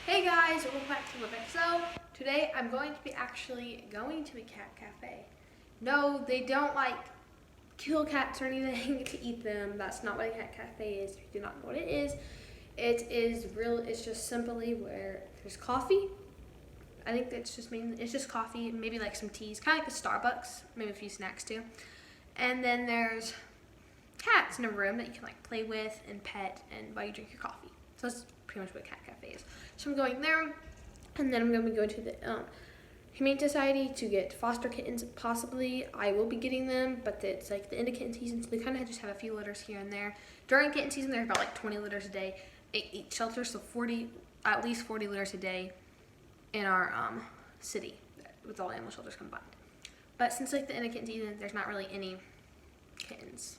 Hey guys, welcome back to Live XO. Today I'm going to be actually going to a cat cafe. No, they don't like kill cats or anything to eat them. That's not what a cat cafe is. If you do not know what it is it's just simply where there's coffee. I think it's just coffee, maybe like some teas, kind of like a Starbucks, maybe a few snacks too. And then there's cats in a room that you can like play with and pet and while you drink your coffee. So that's pretty much what a cat cafe is. So I'm going there, and then I'm going to go to the Humane Society to get foster kittens. Possibly I will be getting them, but it's like the end of kitten season, so they kind of just have a few litters here and there. During kitten season, there's about like 20 litters a day at each shelter, so at least 40 litters a day in our city with all animal shelters combined. But since like the end of kitten season, there's not really any kittens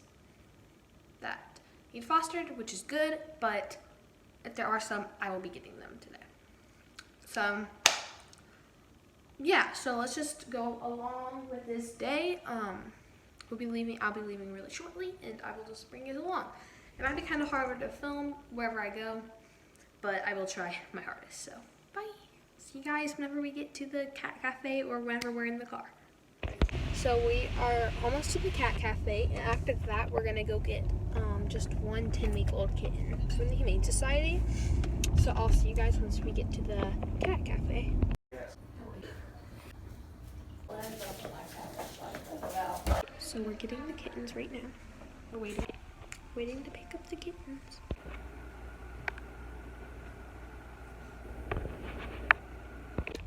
that need fostered, which is good, but if there are some, I will be getting them today. So yeah, so let's just go along with this day. I'll be leaving really shortly, and I will just bring it along. It might be kind of hard to film wherever I go, but I will try my hardest. So bye. See you guys whenever we get to the cat cafe or whenever we're in the car. So we are almost to the cat cafe, and after that we're gonna go get just one 10-week-old kitten from the Humane Society. So I'll see you guys once we get to the cat cafe. So we're getting the kittens right now. We're waiting to pick up the kittens.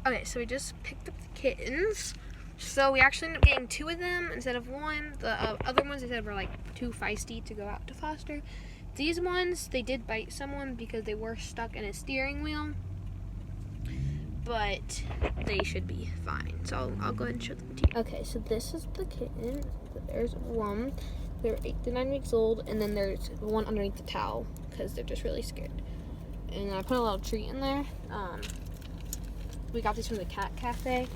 Okay, so we just picked up the kittens. So we actually ended up getting 2 of them instead of 1. The other ones they said were like too feisty to go out to foster. These ones, they did bite someone because they were stuck in a steering wheel, but they should be fine. So I'll go ahead and show them to you. Okay, so this is the kitten. There's one. They're 8 to 9 weeks old, and then there's one underneath the towel because they're just really scared. And I put a little treat in there. We got these from the cat cafe.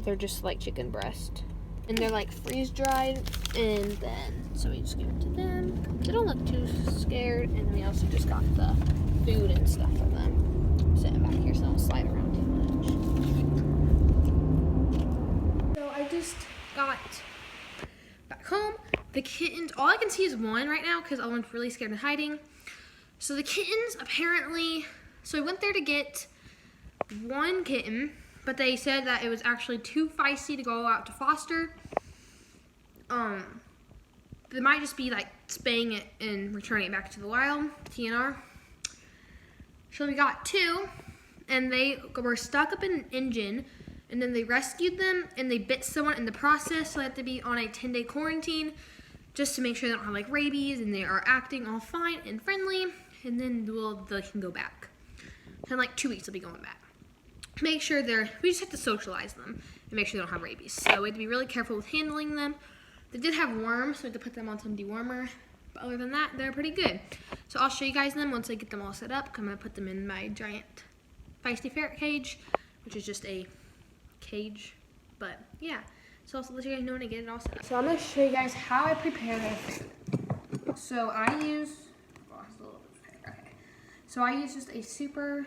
They're just like chicken breast, and they're like freeze dried, and then so we just give it to them. They don't look too scared, and we also just got the food and stuff for them. Sitting back here so they don't slide around too much. So I just got back home. The kittens, all I can see is one right now because one's really scared and hiding. So the kittens apparently, so I went there to get one kitten, but they said that it was actually too feisty to go out to foster. They might just be like spaying it and returning it back to the wild, TNR. So we got 2, and they were stuck up in an engine, and then they rescued them, and they bit someone in the process, so they have to be on a 10-day quarantine just to make sure they don't have like rabies, and they are acting all fine and friendly, and then they can go back. In like 2 weeks, they'll be going back. Make sure we just have to socialize them and make sure they don't have rabies. So we have to be really careful with handling them. They did have worms, so we had to put them on some dewormer. But other than that, they're pretty good. So I'll show you guys them once I get them all set up. I'm gonna put them in my giant feisty ferret cage, which is just a cage. But yeah, so I'll let you guys know when I get it all set up. So I'm gonna show you guys how I prepare their food. So I use, So I use just a super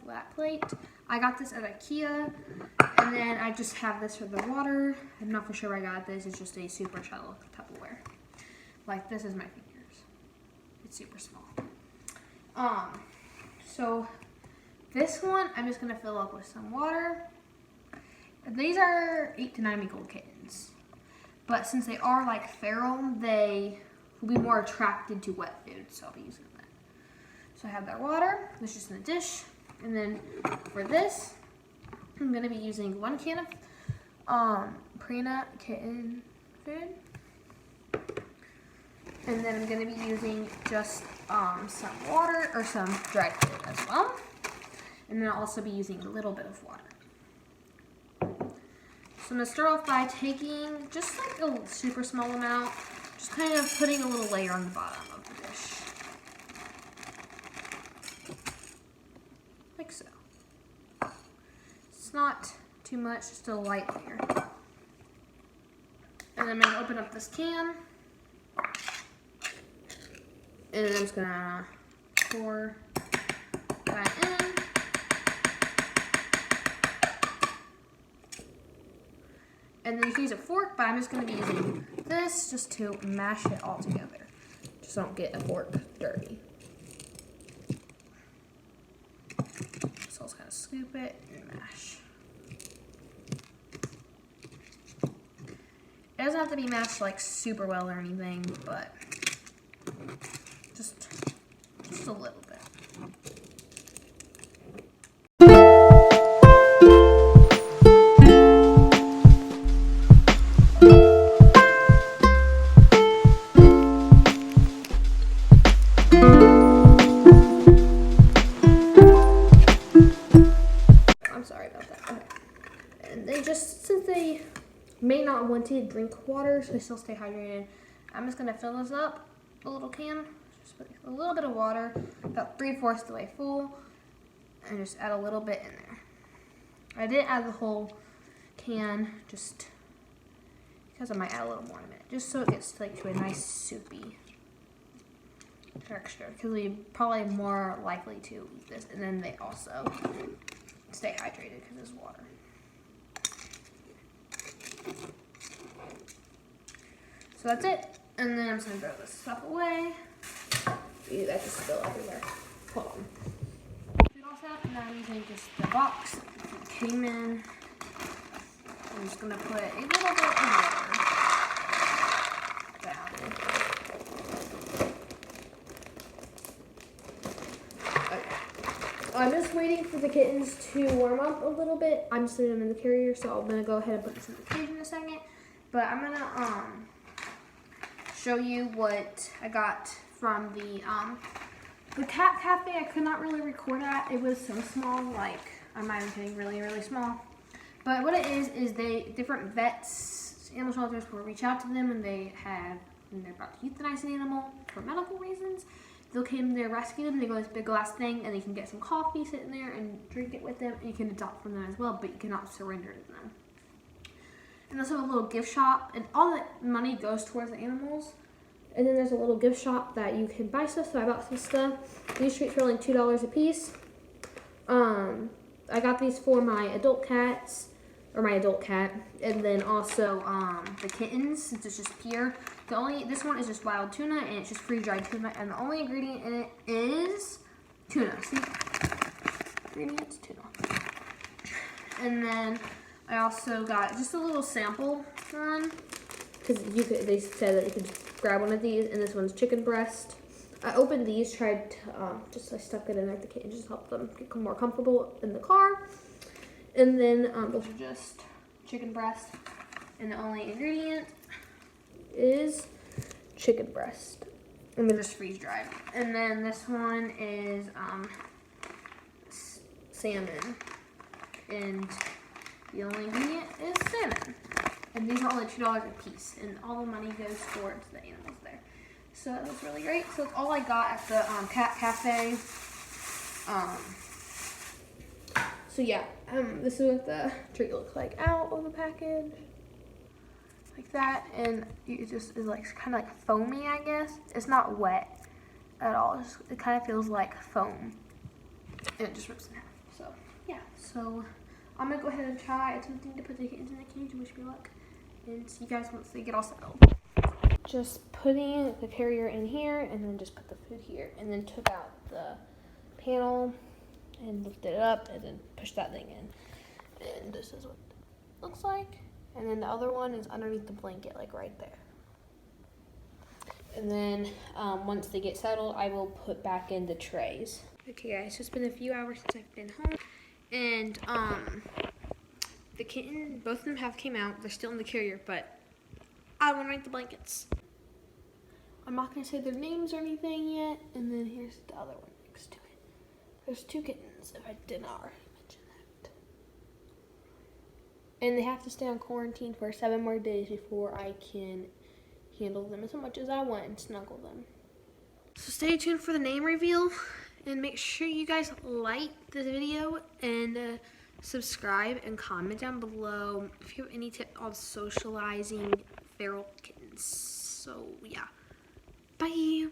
flat plate. I got this at IKEA, and then I just have this for the water. I'm not for sure where I got this. It's just a super shallow Tupperware. Like, this is my fingers. It's super small. So this one, I'm just gonna fill up with some water. These are 8 to 9 week old kittens, but since they are like feral, they will be more attracted to wet food, so I'll be using that. So I have their water. It's just in a dish. And then for this, I'm gonna be using 1 can of Prina kitten food. And then I'm gonna be using just some water or some dried food as well. And then I'll also be using a little bit of water. So I'm gonna start off by taking just like a super small amount, just kind of putting a little layer on the bottom of the dish. Like so. It's not too much, just a light layer. And I'm gonna open up this can. And I'm just gonna pour that in. use a fork, but I'm just going to be using this just to mash it all together. Just don't get a fork dirty. So I'll just kind of scoop it and mash. It doesn't have to be mashed like super well or anything, but just a little bit. I'm sorry about that. Okay. And they just, since they may not want to drink water, so they still stay hydrated, I'm just gonna fill this up, a little can, just put a little bit of water, about 3/4 the way full, and just add a little bit in there. I didn't add the whole can, just because I might add a little more in a minute, just so it gets like to a nice soupy texture, because we're probably more likely to eat this, and then they also stay hydrated because it's water. So that's it, and then I'm just gonna throw this stuff away. Ew, that just spilled everywhere. Hold on. Food all set, and I'm using just the box that it came in. I'm just gonna put a little bit of water down. Okay. I'm just waiting for the kittens to warm up a little bit. I'm just putting them in the carrier, so I'm gonna go ahead and put this in the cage in a second. But I'm gonna show you what I got from the cat cafe. I could not really record that. It was so small, like I'm not even kidding, really, really small. But what it is different vets, animal shelters will reach out to them when they're about to euthanize an animal for medical reasons. They'll come there, rescue them, they go to this big glass thing, and they can get some coffee sitting there and drink it with them, and you can adopt from them as well, but you cannot surrender to them. And also a little gift shop, and all that money goes towards the animals. And then there's a little gift shop that you can buy stuff, so I bought some stuff. These treats were like $2 a piece. I got these for my adult cats, or my adult cat, and then also the kittens, since it's just pure. This one is just wild tuna, and it's just freeze-dried tuna, and the only ingredient in it is tuna. See? Ingredients, tuna. And then I also got just a little sample one, because they said that you could grab one of these, and this one's chicken breast. I opened these, tried to, I stuck it in there at the kitten, just help them get more comfortable in the car. And then those are just chicken breast, and the only ingredient is chicken breast, and they're just freeze dried. And then this one is salmon, and the only ingredient is salmon. And these are only $2 a piece, and all the money goes towards the animals there. So that was really great. So that's all I got at the cat cafe. So yeah, this is what the treat looks like out of the package, like that, and it just is like kind of like foamy, I guess. It's not wet at all. It kind of feels like foam, and it just rips in half. So yeah, so I'm gonna go ahead and try attempting to put the kittens in the cage. Wish me luck, and see you guys once they get all settled. Just putting the carrier in here, and then just put the food here, and then took out the panel and lifted it up, and then pushed that thing in. And this is what it looks like. And then the other one is underneath the blanket, like right there. And then once they get settled, I will put back in the trays. Okay guys, so it's been a few hours since I've been home, and the kitten, both of them have came out. They're still in the carrier, but I want to rank the blankets. I'm not going to say their names or anything yet. And then here's the other one next to it. There's 2 kittens, if I did not already mention that. And they have to stay on quarantine for 7 more days before I can handle them as much as I want and snuggle them. So stay tuned for the name reveal, and make sure you guys like this video and subscribe and comment down below if you have any tips on socializing feral kittens. So yeah, bye.